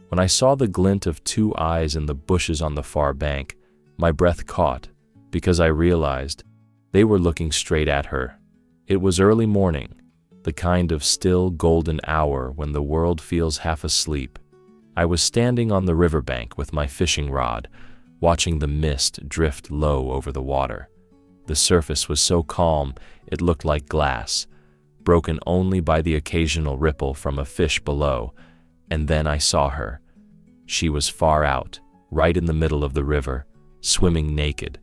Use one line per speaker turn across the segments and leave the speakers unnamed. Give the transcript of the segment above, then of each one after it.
When I saw the glint of two eyes in the bushes on the far bank, my breath caught because I realized they were looking straight at her. It was early morning, the kind of still golden hour when the world feels half asleep. I was standing on the riverbank with my fishing rod, watching the mist drift low over the water. The surface was so calm it looked like glass, broken only by the occasional ripple from a fish below. And then I saw her. She was far out, right in the middle of the river, swimming naked.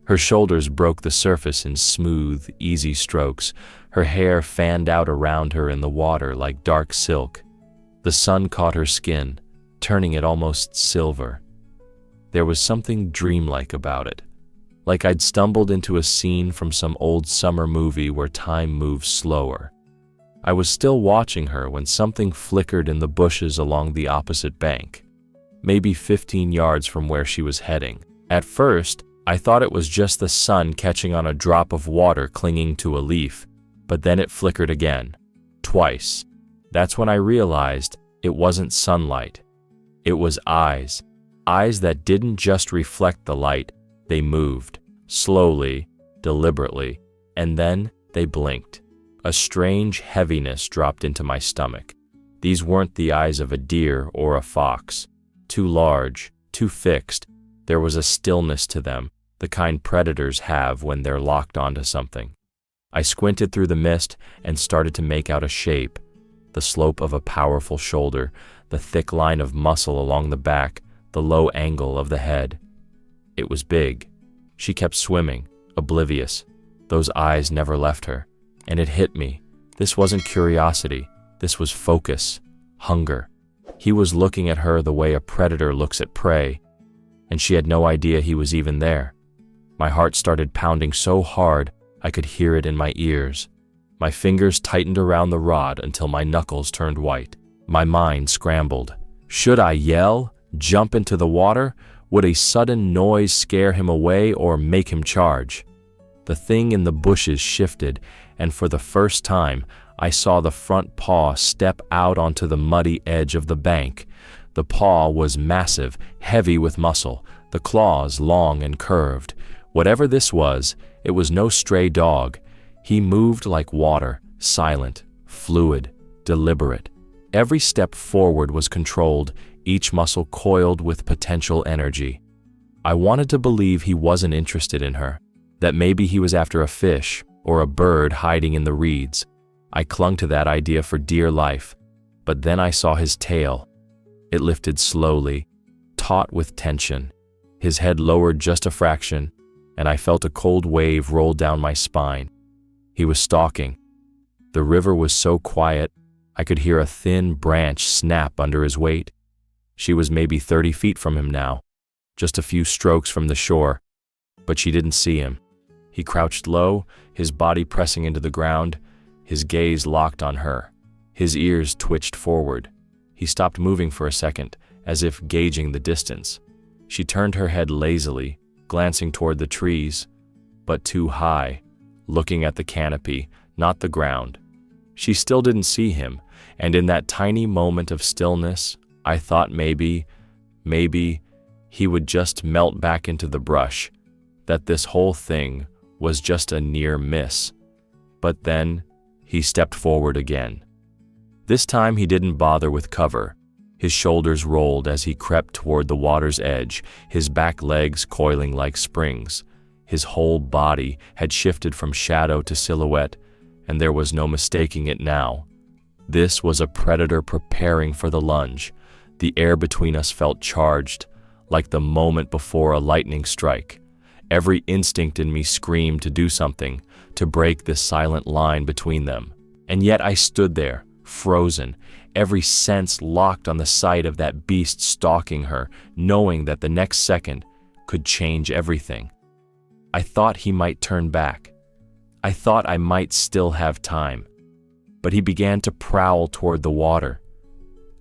Her shoulders broke the surface in smooth, easy strokes. Her hair fanned out around her in the water like dark silk. The sun caught her skin, turning it almost silver. There was something dreamlike about it, like I'd stumbled into a scene from some old summer movie where time moves slower. I was still watching her when something flickered in the bushes along the opposite bank, maybe 15 yards from where she was heading. At first, I thought it was just the sun catching on a drop of water clinging to a leaf, but then it flickered again, twice. That's when I realized it wasn't sunlight. It was eyes that didn't just reflect the light, they moved, slowly, deliberately, and then they blinked. A strange heaviness dropped into my stomach. These weren't the eyes of a deer or a fox. Too large, too fixed. There was a stillness to them, the kind predators have when they're locked onto something. I squinted through the mist and started to make out a shape, the slope of a powerful shoulder, the thick line of muscle along the back, the low angle of the head. It was big. She kept swimming, oblivious. Those eyes never left her. And it hit me. This wasn't curiosity. This was focus, hunger. He was looking at her the way a predator looks at prey, and she had no idea he was even there. My heart started pounding so hard I could hear it in my ears. My fingers tightened around the rod until my knuckles turned white. My mind scrambled. Should I yell? Jump into the water? Would a sudden noise scare him away or make him charge? The thing in the bushes shifted, and for the first time, I saw the front paw step out onto the muddy edge of the bank. The paw was massive, heavy with muscle, the claws long and curved. Whatever this was, it was no stray dog. He moved like water, silent, fluid, deliberate. Every step forward was controlled, each muscle coiled with potential energy. I wanted to believe he wasn't interested in her, that maybe he was after a fish or a bird hiding in the reeds. I clung to that idea for dear life, but then I saw his tail. It lifted slowly, taut with tension. His head lowered just a fraction, and I felt a cold wave roll down my spine. He was stalking. The river was so quiet, I could hear a thin branch snap under his weight. She was maybe 30 feet from him now, just a few strokes from the shore, but she didn't see him. He crouched low, his body pressing into the ground, his gaze locked on her. His ears twitched forward. He stopped moving for a second, as if gauging the distance. She turned her head lazily, glancing toward the trees, but too high, looking at the canopy, not the ground. She still didn't see him, and in that tiny moment of stillness, I thought maybe he would just melt back into the brush, that this whole thing was just a near miss. But then, he stepped forward again. This time he didn't bother with cover. His shoulders rolled as he crept toward the water's edge, his back legs coiling like springs. His whole body had shifted from shadow to silhouette, and there was no mistaking it now. This was a predator preparing for the lunge. The air between us felt charged, like the moment before a lightning strike. Every instinct in me screamed to do something, to break this silent line between them. And yet I stood there, frozen, every sense locked on the sight of that beast stalking her, knowing that the next second could change everything. I thought he might turn back. I thought I might still have time. But he began to prowl toward the water.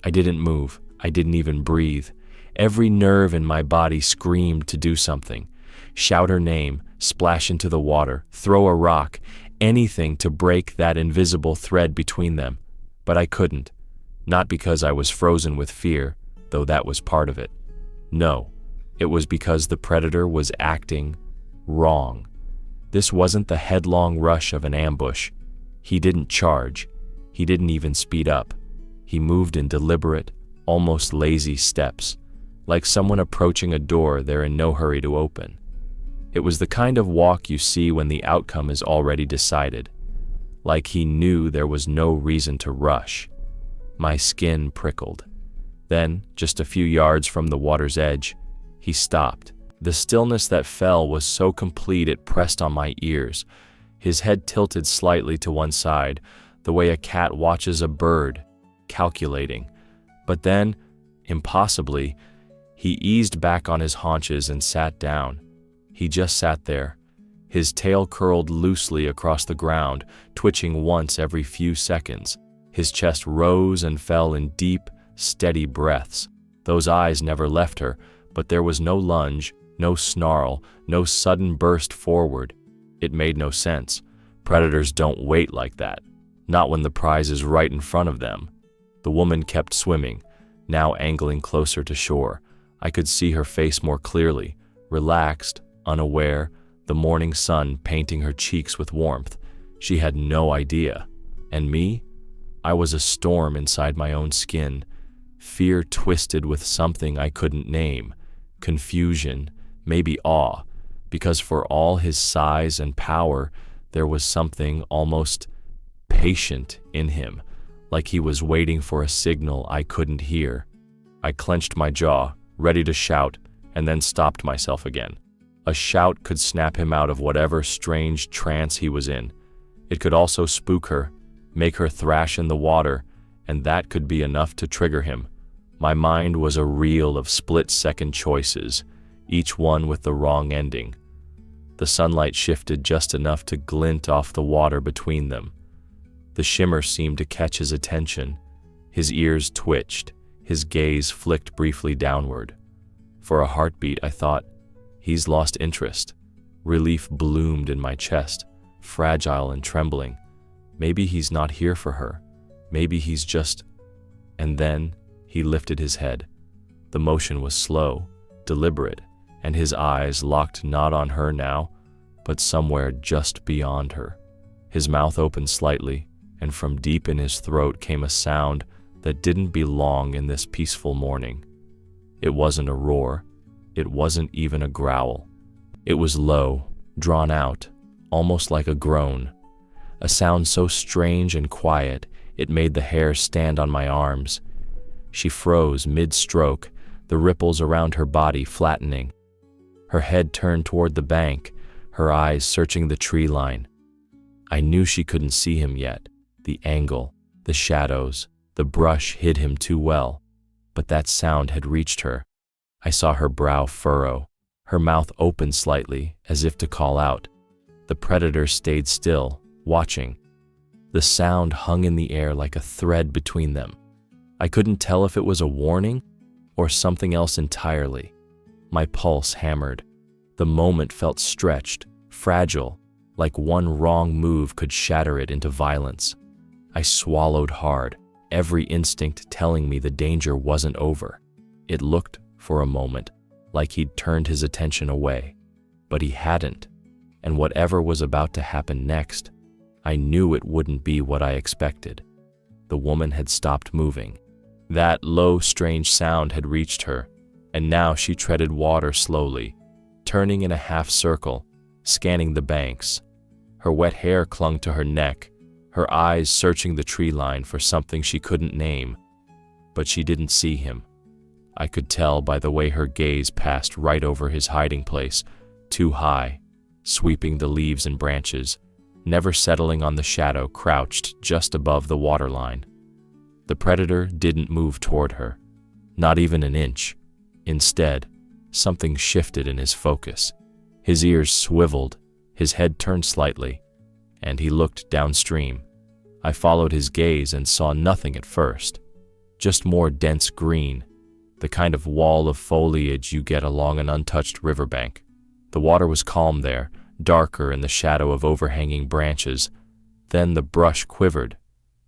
I didn't move. I didn't even breathe. Every nerve in my body screamed to do something. Shout her name, splash into the water, throw a rock, anything to break that invisible thread between them. But I couldn't. Not because I was frozen with fear, though that was part of it. No, it was because the predator was acting wrong. This wasn't the headlong rush of an ambush. He didn't charge. He didn't even speed up. He moved in deliberate, almost lazy steps, like someone approaching a door they're in no hurry to open. It was the kind of walk you see when the outcome is already decided, like he knew there was no reason to rush. My skin prickled. Then, just a few yards from the water's edge, he stopped. The stillness that fell was so complete it pressed on my ears. His head tilted slightly to one side, the way a cat watches a bird, calculating. But then, impossibly, he eased back on his haunches and sat down. He just sat there, his tail curled loosely across the ground, twitching once every few seconds. His chest rose and fell in deep, steady breaths. Those eyes never left her, but there was no lunge, no snarl, no sudden burst forward. It made no sense. Predators don't wait like that, not when the prize is right in front of them. The woman kept swimming, now angling closer to shore. I could see her face more clearly, relaxed, unaware, the morning sun painting her cheeks with warmth. She had no idea. And me? I was a storm inside my own skin, fear twisted with something I couldn't name, confusion, maybe awe, because for all his size and power, there was something almost patient in him, like he was waiting for a signal I couldn't hear. I clenched my jaw, ready to shout, and then stopped myself again. A shout could snap him out of whatever strange trance he was in. It could also spook her, make her thrash in the water, and that could be enough to trigger him. My mind was a reel of split-second choices, each one with the wrong ending. The sunlight shifted just enough to glint off the water between them. The shimmer seemed to catch his attention. His ears twitched, his gaze flicked briefly downward. For a heartbeat, I thought, he's lost interest. Relief bloomed in my chest, fragile and trembling. Maybe he's not here for her. Maybe he's just... And then he lifted his head. The motion was slow, deliberate, and his eyes locked not on her now, but somewhere just beyond her. His mouth opened slightly, and from deep in his throat came a sound that didn't belong in this peaceful morning. It wasn't a roar. It wasn't even a growl. It was low, drawn out, almost like a groan. A sound so strange and quiet, it made the hair stand on my arms. She froze mid-stroke, the ripples around her body flattening. Her head turned toward the bank, her eyes searching the tree line. I knew she couldn't see him yet. The angle, the shadows, the brush hid him too well. But that sound had reached her. I saw her brow furrow, her mouth open slightly, as if to call out. The predator stayed still, watching. The sound hung in the air like a thread between them. I couldn't tell if it was a warning or something else entirely. My pulse hammered. The moment felt stretched, fragile, like one wrong move could shatter it into violence. I swallowed hard, every instinct telling me the danger wasn't over. It looked, for a moment, like he'd turned his attention away, but he hadn't, and whatever was about to happen next, I knew it wouldn't be what I expected. The woman had stopped moving. That low, strange sound had reached her, and now she treaded water slowly, turning in a half circle, scanning the banks. Her wet hair clung to her neck, her eyes searching the tree line for something she couldn't name. But she didn't see him. I could tell by the way her gaze passed right over his hiding place, too high, sweeping the leaves and branches, never settling on the shadow crouched just above the waterline. The predator didn't move toward her, not even an inch. Instead, something shifted in his focus. His ears swiveled, his head turned slightly, and he looked downstream. I followed his gaze and saw nothing at first, just more dense green, the kind of wall of foliage you get along an untouched riverbank. The water was calm there, darker in the shadow of overhanging branches. Then the brush quivered.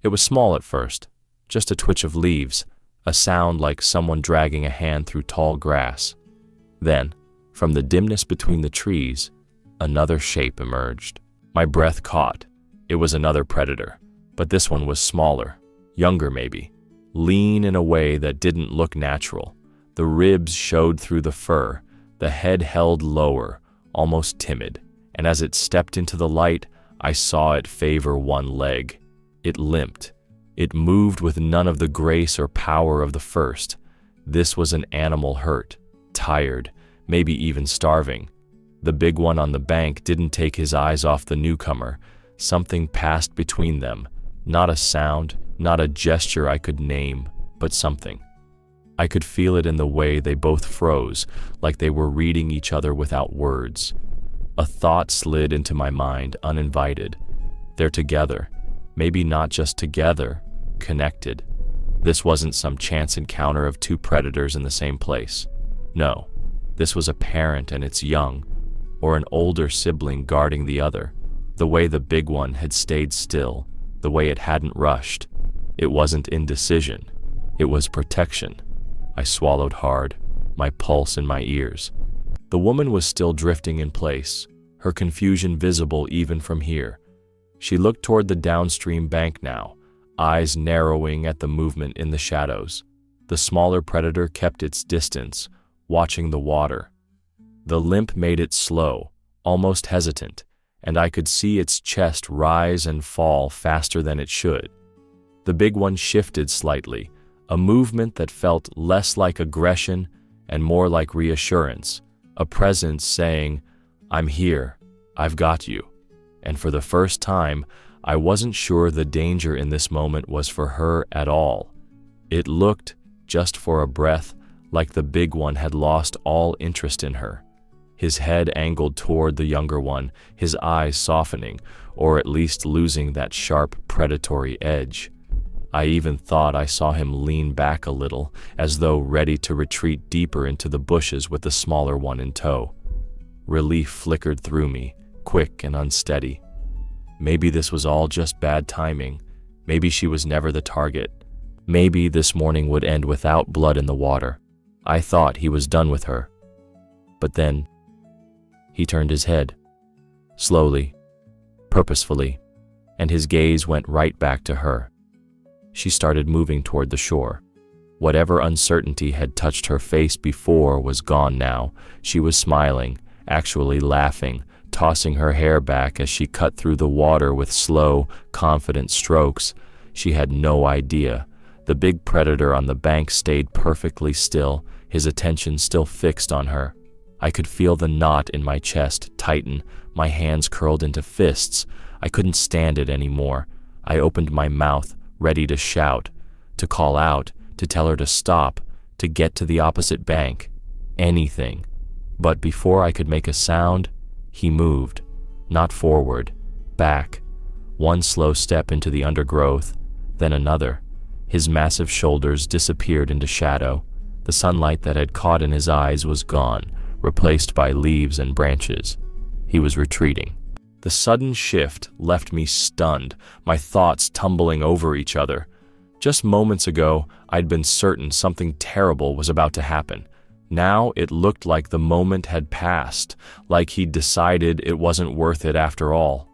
It was small at first, just a twitch of leaves, a sound like someone dragging a hand through tall grass. Then, from the dimness between the trees, another shape emerged. My breath caught. It was another predator, but this one was smaller, younger maybe, lean in a way that didn't look natural. The ribs showed through the fur, the head held lower, almost timid, and as it stepped into the light, I saw it favor one leg. It limped. It moved with none of the grace or power of the first. This was an animal hurt, tired, maybe even starving. The big one on the bank didn't take his eyes off the newcomer. Something passed between them. Not a sound, not a gesture I could name, but something. I could feel it in the way they both froze, like they were reading each other without words. A thought slid into my mind, uninvited. They're together. Maybe not just together, connected. This wasn't some chance encounter of two predators in the same place. No, this was a parent and its young, or an older sibling guarding the other. The way the big one had stayed still, the way it hadn't rushed. It wasn't indecision. It was protection. I swallowed hard, my pulse in my ears. The woman was still drifting in place, her confusion visible even from here. She looked toward the downstream bank now, eyes narrowing at the movement in the shadows. The smaller predator kept its distance, watching the water. The limp made it slow, almost hesitant, and I could see its chest rise and fall faster than it should. The big one shifted slightly, a movement that felt less like aggression and more like reassurance, a presence saying, "I'm here, I've got you." And for the first time, I wasn't sure the danger in this moment was for her at all. It looked, just for a breath, like the big one had lost all interest in her. His head angled toward the younger one, his eyes softening, or at least losing that sharp, predatory edge. I even thought I saw him lean back a little, as though ready to retreat deeper into the bushes with the smaller one in tow. Relief flickered through me, quick and unsteady. Maybe this was all just bad timing. Maybe she was never the target. Maybe this morning would end without blood in the water. I thought he was done with her. But then, he turned his head, slowly, purposefully, and his gaze went right back to her. She started moving toward the shore. Whatever uncertainty had touched her face before was gone now. She was smiling, actually laughing, tossing her hair back as she cut through the water with slow, confident strokes. She had no idea. The big predator on the bank stayed perfectly still, his attention still fixed on her. I could feel the knot in my chest tighten, my hands curled into fists. I couldn't stand it anymore. I opened my mouth, ready to shout, to call out, to tell her to stop, to get to the opposite bank. Anything. But before I could make a sound, he moved. Not forward, back. One slow step into the undergrowth, then another. His massive shoulders disappeared into shadow. The sunlight that had caught in his eyes was gone, replaced by leaves and branches. He was retreating. The sudden shift left me stunned, my thoughts tumbling over each other. Just moments ago, I'd been certain something terrible was about to happen. Now it looked like the moment had passed, like he'd decided it wasn't worth it after all.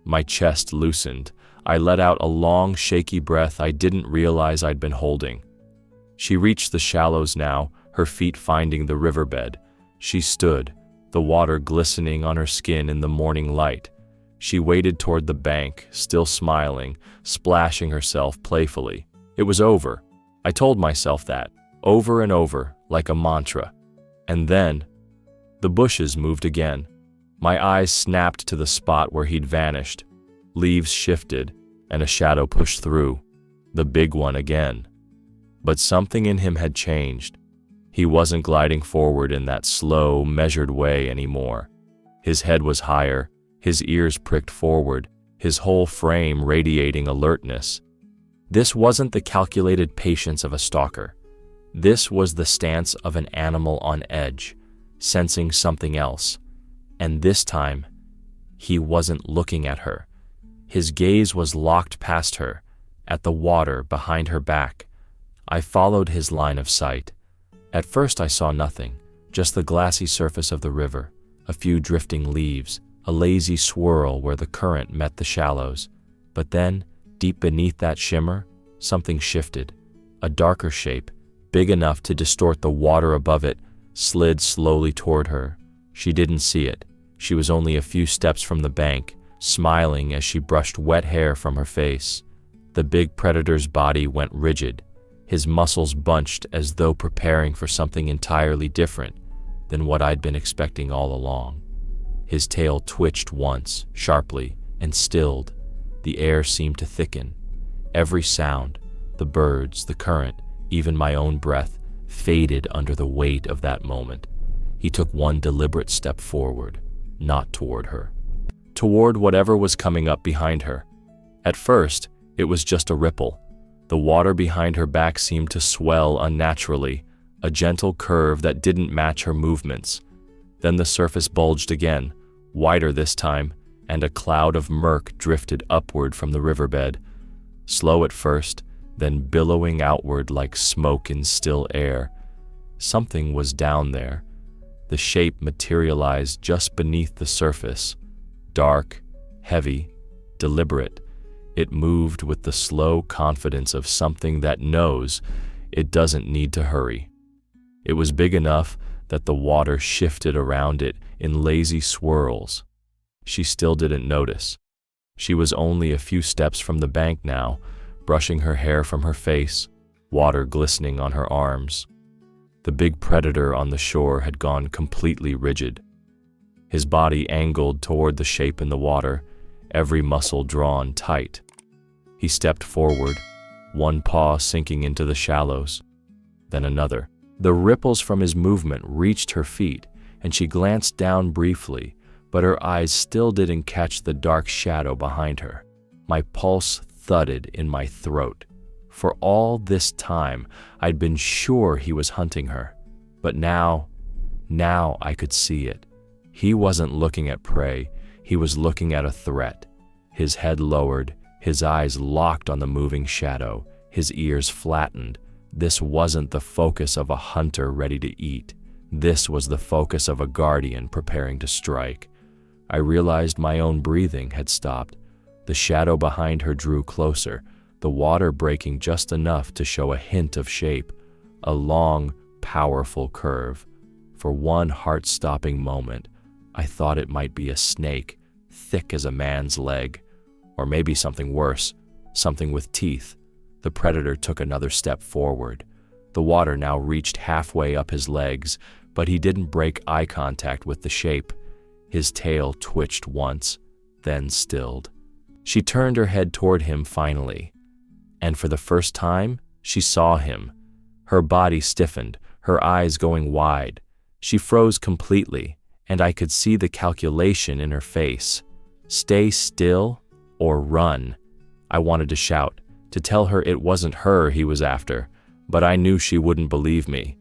My chest loosened. I let out a long, shaky breath I didn't realize I'd been holding. She reached the shallows now, her feet finding the riverbed. She stood, the water glistening on her skin in the morning light. She waded toward the bank, still smiling, splashing herself playfully. It was over. I told myself that, over and over, like a mantra. And then, the bushes moved again. My eyes snapped to the spot where he'd vanished. Leaves shifted, and a shadow pushed through. The big one again. But something in him had changed. He wasn't gliding forward in that slow, measured way anymore. His head was higher, his ears pricked forward, his whole frame radiating alertness. This wasn't the calculated patience of a stalker. This was the stance of an animal on edge, sensing something else. And this time, he wasn't looking at her. His gaze was locked past her, at the water behind her back. I followed his line of sight. At first I saw nothing, just the glassy surface of the river, a few drifting leaves, a lazy swirl where the current met the shallows. But then, deep beneath that shimmer, something shifted. A darker shape, big enough to distort the water above it, slid slowly toward her. She didn't see it. She was only a few steps from the bank, smiling as she brushed wet hair from her face. The big predator's body went rigid, his muscles bunched as though preparing for something entirely different than what I'd been expecting all along. His tail twitched once, sharply, and stilled. The air seemed to thicken. Every sound, the birds, the current, even my own breath, faded under the weight of that moment. He took one deliberate step forward, not toward her. Toward whatever was coming up behind her. At first, it was just a ripple. The water behind her back seemed to swell unnaturally, a gentle curve that didn't match her movements. Then the surface bulged again, wider this time, and a cloud of murk drifted upward from the riverbed. Slow at first, then billowing outward like smoke in still air. Something was down there. The shape materialized just beneath the surface. Dark, heavy, deliberate. It moved with the slow confidence of something that knows it doesn't need to hurry. It was big enough that the water shifted around it in lazy swirls. She still didn't notice. She was only a few steps from the bank now, brushing her hair from her face, water glistening on her arms. The big predator on the shore had gone completely rigid. His body angled toward the shape in the water, every muscle drawn tight. He stepped forward, one paw sinking into the shallows, then another. The ripples from his movement reached her feet, and she glanced down briefly, but her eyes still didn't catch the dark shadow behind her. My pulse thudded in my throat. For all this time, I'd been sure he was hunting her. But now I could see it. He wasn't looking at prey, he was looking at a threat. His head lowered, his eyes locked on the moving shadow, his ears flattened. This wasn't the focus of a hunter ready to eat. This was the focus of a guardian preparing to strike. I realized my own breathing had stopped. The shadow behind her drew closer, the water breaking just enough to show a hint of shape, a long, powerful curve. For one heart-stopping moment, I thought it might be a snake, thick as a man's leg, or maybe something worse, something with teeth. The predator took another step forward. The water now reached halfway up his legs, but he didn't break eye contact with the shape. His tail twitched once, then stilled. She turned her head toward him finally, and for the first time, she saw him. Her body stiffened, her eyes going wide. She froze completely, and I could see the calculation in her face. Stay still or run. I wanted to shout, to tell her it wasn't her he was after, but I knew she wouldn't believe me.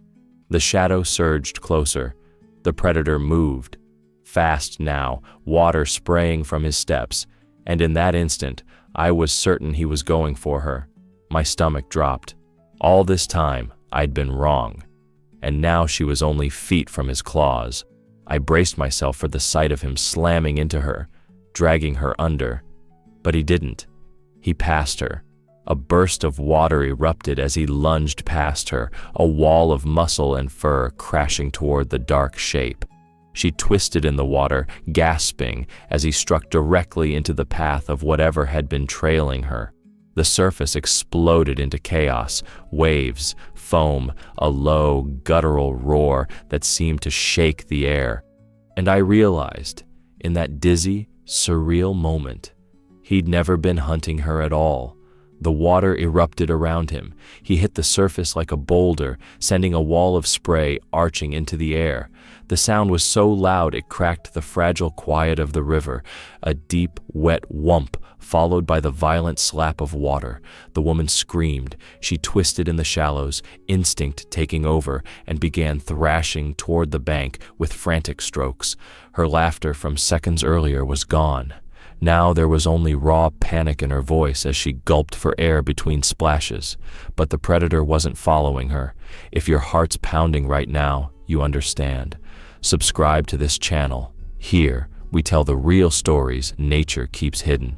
The shadow surged closer. The predator moved. Fast now, water spraying from his steps, and in that instant, I was certain he was going for her. My stomach dropped. All this time, I'd been wrong, and now she was only feet from his claws. I braced myself for the sight of him slamming into her, dragging her under, but he didn't. He passed her. A burst of water erupted as he lunged past her, a wall of muscle and fur crashing toward the dark shape. She twisted in the water, gasping as he struck directly into the path of whatever had been trailing her. The surface exploded into chaos, waves, foam, a low, guttural roar that seemed to shake the air. And I realized, in that dizzy, surreal moment, he'd never been hunting her at all. The water erupted around him. He hit the surface like a boulder, sending a wall of spray arching into the air. The sound was so loud it cracked the fragile quiet of the river, a deep, wet whump, followed by the violent slap of water. The woman screamed. She twisted in the shallows, instinct taking over, and began thrashing toward the bank with frantic strokes. Her laughter from seconds earlier was gone. Now there was only raw panic in her voice as she gulped for air between splashes, but the predator wasn't following her. If your heart's pounding right now, you understand. Subscribe to this channel. Here, we tell the real stories nature keeps hidden.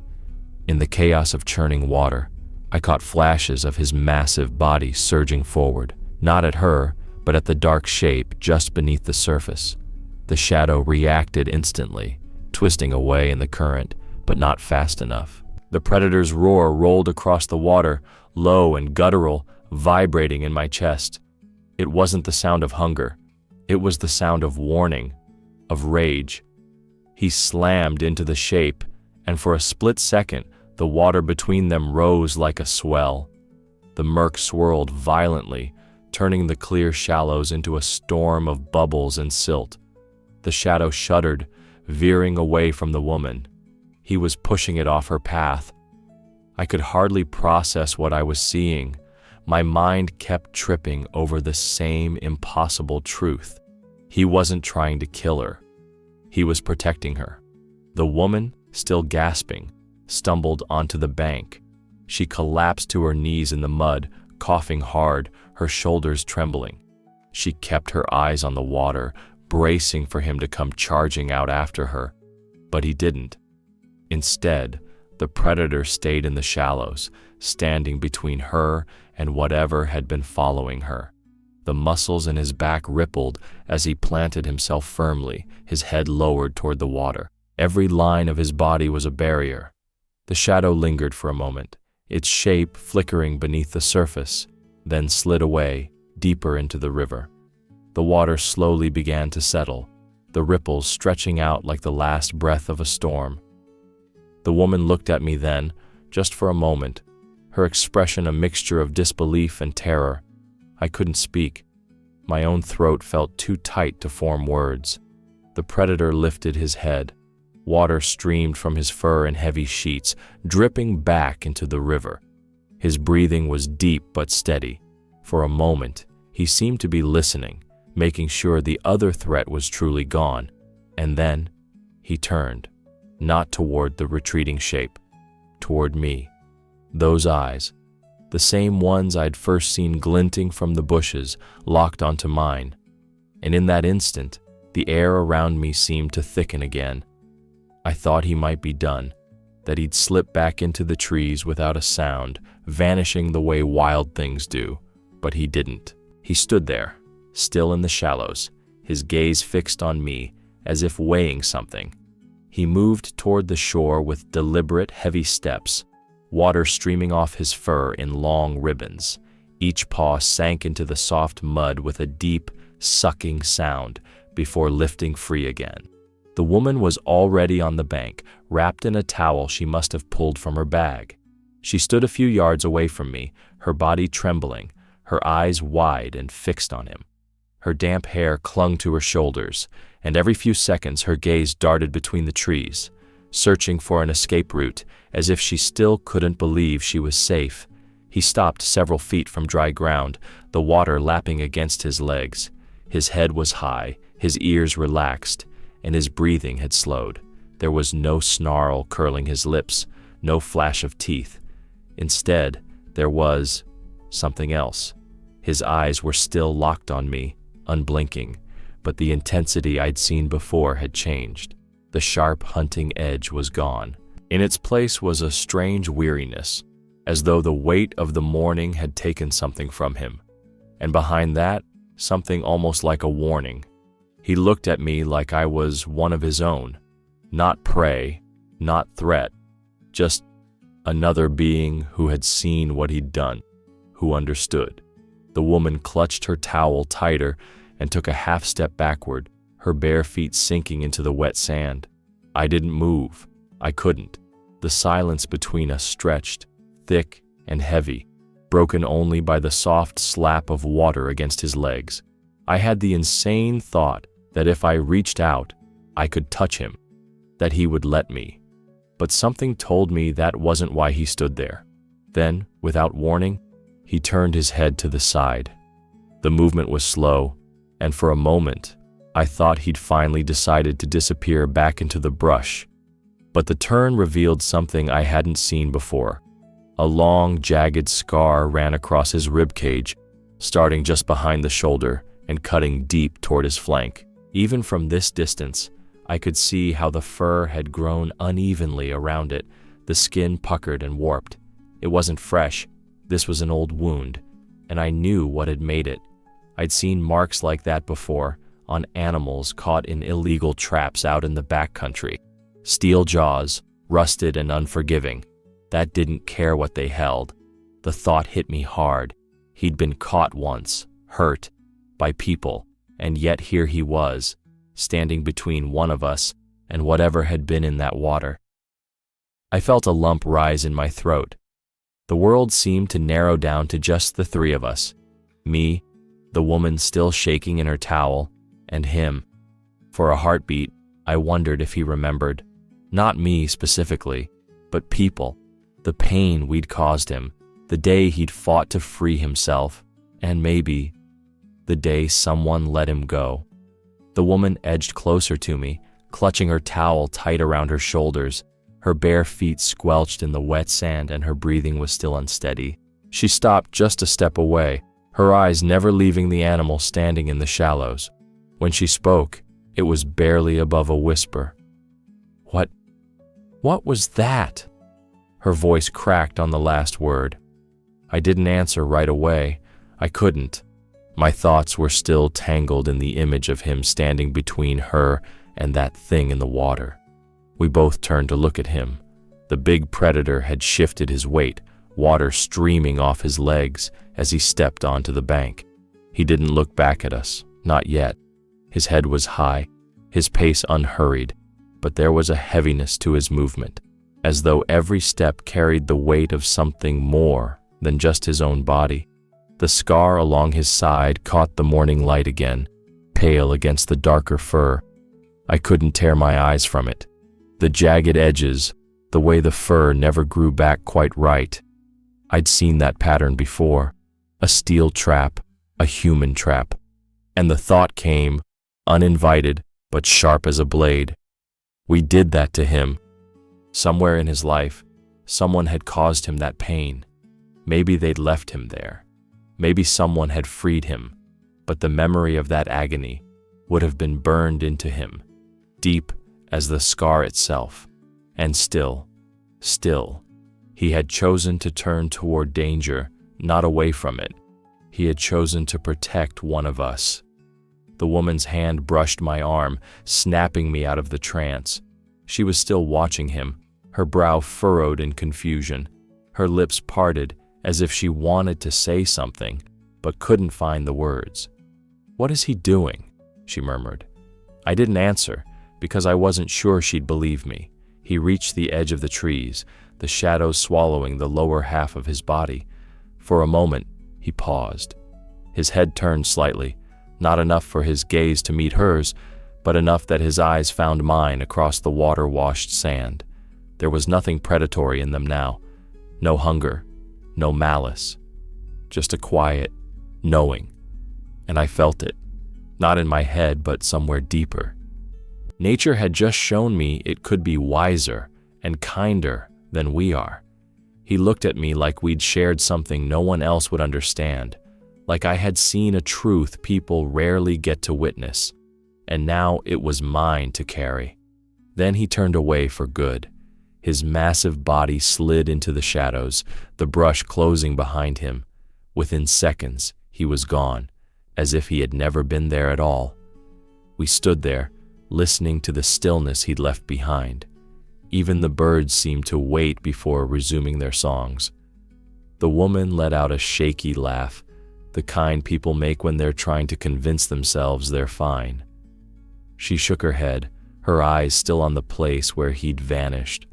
In the chaos of churning water, I caught flashes of his massive body surging forward, not at her, but at the dark shape just beneath the surface. The shadow reacted instantly, twisting away in the current, but not fast enough. The predator's roar rolled across the water, low and guttural, vibrating in my chest. It wasn't the sound of hunger. It was the sound of warning, of rage. He slammed into the shape, and for a split second, the water between them rose like a swell. The murk swirled violently, turning the clear shallows into a storm of bubbles and silt. The shadow shuddered, veering away from the woman. He was pushing it off her path. I could hardly process what I was seeing. My mind kept tripping over the same impossible truth. He wasn't trying to kill her. He was protecting her. The woman, still gasping, stumbled onto the bank. She collapsed to her knees in the mud, coughing hard, her shoulders trembling. She kept her eyes on the water, bracing for him to come charging out after her. But he didn't. Instead, the predator stayed in the shallows, standing between her and whatever had been following her. The muscles in his back rippled as he planted himself firmly, his head lowered toward the water. Every line of his body was a barrier. The shadow lingered for a moment, its shape flickering beneath the surface, then slid away, deeper into the river. The water slowly began to settle, the ripples stretching out like the last breath of a storm. The woman looked at me then, just for a moment, her expression a mixture of disbelief and terror. I couldn't speak. My own throat felt too tight to form words. The predator lifted his head. Water streamed from his fur in heavy sheets, dripping back into the river. His breathing was deep but steady. For a moment, he seemed to be listening, making sure the other threat was truly gone. And then, he turned. Not toward the retreating shape, toward me. Those eyes, the same ones I'd first seen glinting from the bushes, locked onto mine. And in that instant, the air around me seemed to thicken again. I thought he might be done, that he'd slip back into the trees without a sound, vanishing the way wild things do. But he didn't. He stood there, still in the shallows, his gaze fixed on me, as if weighing something. He moved toward the shore with deliberate, heavy steps, water streaming off his fur in long ribbons. Each paw sank into the soft mud with a deep, sucking sound before lifting free again. The woman was already on the bank, wrapped in a towel she must have pulled from her bag. She stood a few yards away from me, her body trembling, her eyes wide and fixed on him. Her damp hair clung to her shoulders, and every few seconds her gaze darted between the trees, searching for an escape route, as if she still couldn't believe she was safe. He stopped several feet from dry ground, the water lapping against his legs. His head was high, his ears relaxed, and his breathing had slowed. There was no snarl curling his lips, no flash of teeth. Instead, there was something else. His eyes were still locked on me, unblinking, but the intensity I'd seen before had changed. The sharp hunting edge was gone. In its place was a strange weariness, as though the weight of the morning had taken something from him. And behind that, something almost like a warning. He looked at me like I was one of his own, not prey, not threat, just another being who had seen what he'd done, who understood. The woman clutched her towel tighter and took a half step backward, her bare feet sinking into the wet sand. I didn't move. I couldn't. The silence between us stretched, thick and heavy, broken only by the soft slap of water against his legs. I had the insane thought that if I reached out, I could touch him, that he would let me. But something told me that wasn't why he stood there. Then, without warning, he turned his head to the side. The movement was slow, and for a moment, I thought he'd finally decided to disappear back into the brush. But the turn revealed something I hadn't seen before. A long, jagged scar ran across his ribcage, starting just behind the shoulder and cutting deep toward his flank. Even from this distance, I could see how the fur had grown unevenly around it, the skin puckered and warped. It wasn't fresh. This was an old wound, and I knew what had made it. I'd seen marks like that before on animals caught in illegal traps out in the backcountry. Steel jaws, rusted and unforgiving. That didn't care what they held. The thought hit me hard. He'd been caught once, hurt, by people, and yet here he was, standing between one of us and whatever had been in that water. I felt a lump rise in my throat. The world seemed to narrow down to just the three of us. Me, the woman still shaking in her towel, and him. For a heartbeat, I wondered if he remembered. Not me specifically, but people. The pain we'd caused him, the day he'd fought to free himself, and maybe the day someone let him go. The woman edged closer to me, clutching her towel tight around her shoulders. Her bare feet squelched in the wet sand and her breathing was still unsteady. She stopped just a step away, her eyes never leaving the animal standing in the shallows. When she spoke, it was barely above a whisper. What was that?" Her voice cracked on the last word. I didn't answer right away. I couldn't. My thoughts were still tangled in the image of him standing between her and that thing in the water. We both turned to look at him. The big predator had shifted his weight, water streaming off his legs as he stepped onto the bank. He didn't look back at us, not yet. His head was high, his pace unhurried, but there was a heaviness to his movement, as though every step carried the weight of something more than just his own body. The scar along his side caught the morning light again, pale against the darker fur. I couldn't tear my eyes from it. The jagged edges, the way the fur never grew back quite right. I'd seen that pattern before, a steel trap, a human trap. And the thought came, uninvited, but sharp as a blade. We did that to him. Somewhere in his life, someone had caused him that pain. Maybe they'd left him there. Maybe someone had freed him, but the memory of that agony would have been burned into him, deep as the scar itself. And still, he had chosen to turn toward danger, not away from it. He had chosen to protect one of us. The woman's hand brushed my arm, snapping me out of the trance. She was still watching him, her brow furrowed in confusion, her lips parted as if she wanted to say something, but couldn't find the words. "What is he doing?" she murmured. I didn't answer, because I wasn't sure she'd believe me. He reached the edge of the trees, the shadows swallowing the lower half of his body. For a moment, he paused. His head turned slightly, not enough for his gaze to meet hers, but enough that his eyes found mine across the water-washed sand. There was nothing predatory in them now. No hunger, no malice. Just a quiet knowing. And I felt it, not in my head, but somewhere deeper. Nature had just shown me it could be wiser and kinder than we are. He looked at me like we'd shared something no one else would understand, like I had seen a truth people rarely get to witness, and now it was mine to carry. Then he turned away for good. His massive body slid into the shadows, the brush closing behind him. Within seconds, he was gone, as if he had never been there at all. We stood there, listening to the stillness he'd left behind. Even the birds seemed to wait before resuming their songs. The woman let out a shaky laugh, the kind people make when they're trying to convince themselves they're fine. She shook her head, her eyes still on the place where he'd vanished.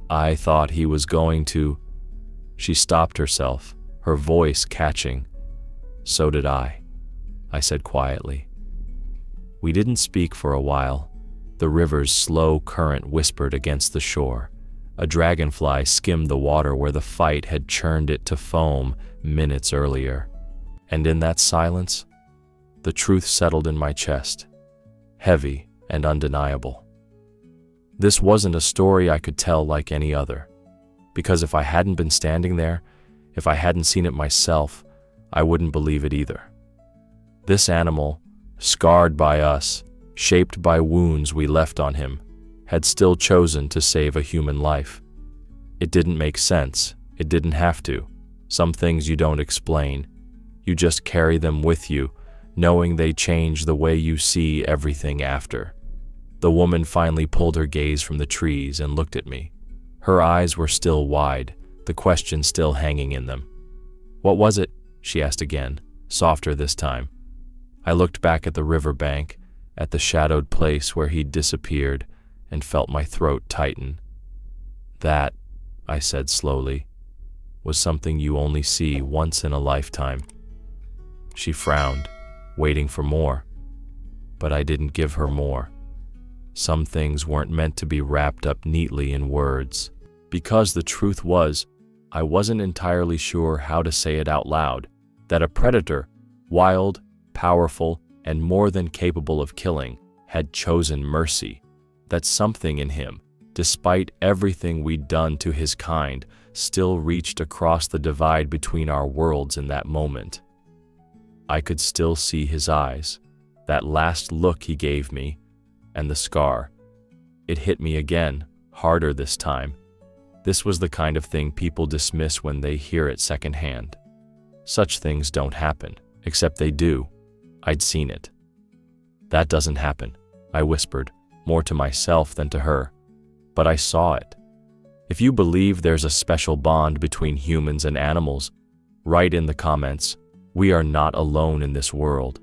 I thought he was going to... She stopped herself, her voice catching. "So did I said quietly. We didn't speak for a while. The river's slow current whispered against the shore. A dragonfly skimmed the water where the fight had churned it to foam minutes earlier. And in that silence, the truth settled in my chest, heavy and undeniable. This wasn't a story I could tell like any other, because if I hadn't been standing there, if I hadn't seen it myself, I wouldn't believe it either. This animal, scarred by us, shaped by wounds we left on him, had still chosen to save a human life. It didn't make sense. It didn't have to. Some things you don't explain. You just carry them with you, knowing they change the way you see everything after. The woman finally pulled her gaze from the trees and looked at me. Her eyes were still wide, the question still hanging in them. "What was it?" she asked again, softer this time. I looked back at the river bank, at the shadowed place where he'd disappeared, and felt my throat tighten. "That," I said slowly, "was something you only see once in a lifetime." She frowned, waiting for more. But I didn't give her more. Some things weren't meant to be wrapped up neatly in words. Because the truth was, I wasn't entirely sure how to say it out loud, that a predator, wild, powerful, and more than capable of killing, had chosen mercy, that something in him, despite everything we'd done to his kind, still reached across the divide between our worlds in that moment. I could still see his eyes, that last look he gave me, and the scar. It hit me again, harder this time. This was the kind of thing people dismiss when they hear it secondhand. Such things don't happen, except they do. I'd seen it. "That doesn't happen," I whispered, more to myself than to her. But I saw it. If you believe there's a special bond between humans and animals, write in the comments. We are not alone in this world.